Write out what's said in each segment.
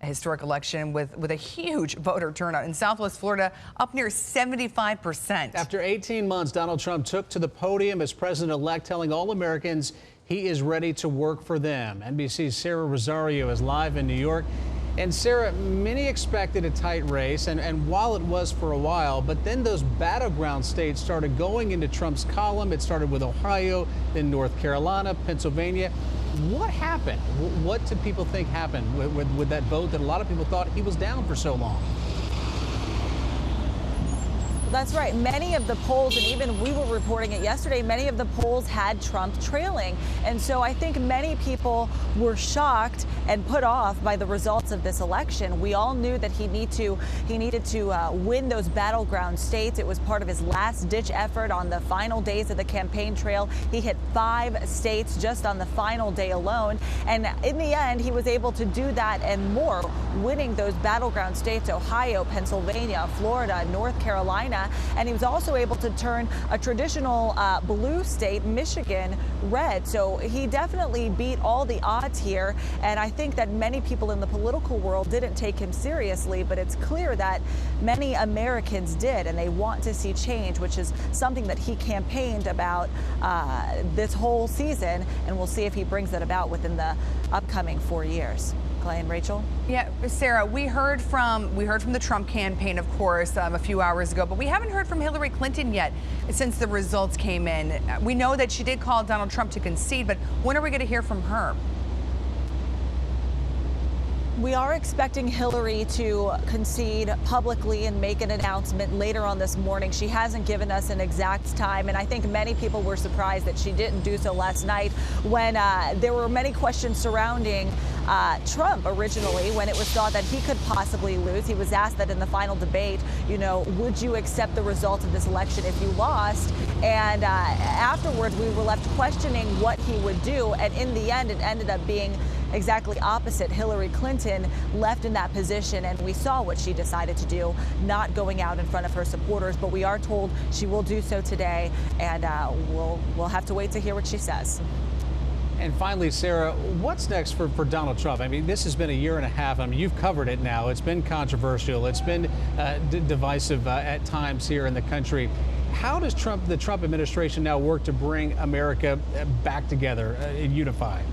A historic election with a huge voter turnout in Southwest Florida, up near 75%. After 18 months, Donald Trump took to the podium as president-elect, telling all Americans he is ready to work for them. NBC's Sarah Rosario is live in New York. And Sarah, many expected a tight race, and while it was for a while, but then those battleground states started going into Trump's column. It started with Ohio, then North Carolina, Pennsylvania. What happened? What did people think happened with that vote that a lot of people thought he was down for so long? That's right. Many of the polls, and even we were reporting it yesterday, many of the polls had Trump trailing. And so I think many people were shocked and put off by the results of this election. We all knew that he needed to win those battleground states. It was part of his last-ditch effort on the final days of the campaign trail. He hit 5 states just on the final day alone. And in the end, he was able to do that and more, winning those battleground states: Ohio, Pennsylvania, Florida, North Carolina. And he was also able to turn a traditional blue state, Michigan, red. So he definitely beat all the odds here. And I think that many people in the political world didn't take him seriously, but it's clear that many Americans did, and they want to see change, which is something that he campaigned about this whole season. And we'll see if he brings that about within the upcoming 4 years. Clay and Rachel? Yeah, Sarah, we heard from the Trump campaign, of course, a few hours ago, but we haven't heard from Hillary Clinton yet since the results came in. We know that she did call Donald Trump to concede, but when are we going to hear from her? We are expecting Hillary to concede publicly and make an announcement later on this morning. She hasn't given us an exact time, and I think many people were surprised that she didn't do so last night when there were many questions surrounding Trump originally, when it was thought that he could possibly lose. He was asked that in the final debate, would you accept the results of this election if you lost? And afterwards, we were left questioning what he would do, and in the end, it ended up being exactly opposite. Hillary Clinton left in that position, and we saw what she decided to do, not going out in front of her supporters. But we are told she will do so today, and we'll have to wait to hear what she says. And finally, Sarah, what's next for Donald Trump? I mean, this has been a year and a half. I mean, you've covered it now. It's been controversial. It's been divisive at times here in the country. How does the Trump administration now work to bring America back together and unified?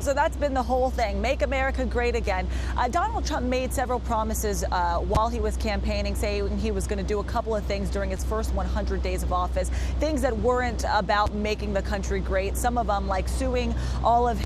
So that's been the whole thing. Make America great again. Donald Trump made several promises while he was campaigning, saying he was going to do a couple of things during his first 100 days of office, things that weren't about making the country great. Some of them, like suing all of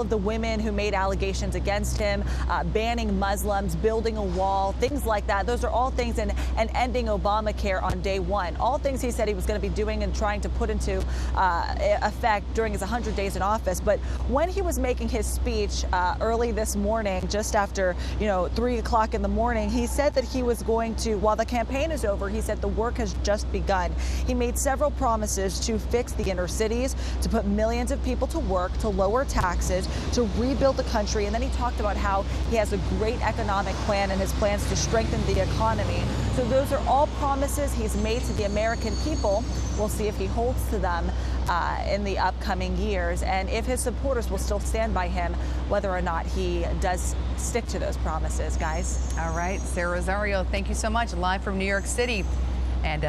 the women who made allegations against him, banning Muslims, building a wall, things like that. Those are all things, and ending Obamacare on day one. All things he said he was going to be doing and trying to put into effect during his 100 days in office. But when he was making his speech early this morning, just after 3 o'clock in the morning, he said that he was going to, while the campaign is over, he said the work has just begun. He made several promises to fix the inner cities, to put millions of people to work, to lower taxes, to rebuild the country. And then he talked about how he has a great economic plan and his plans to strengthen the economy. So those are all promises he's made to the American people. We'll see if he holds to them in the upcoming years, and if his supporters will still stand by him, whether or not he does stick to those promises, guys. All right, Sarah Rosario, thank you so much, live from New York City. And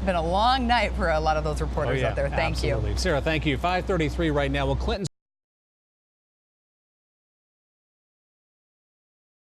been a long night for a lot of those reporters out there. Thank you. Sarah, thank you. 5:33 right now. Well, Clinton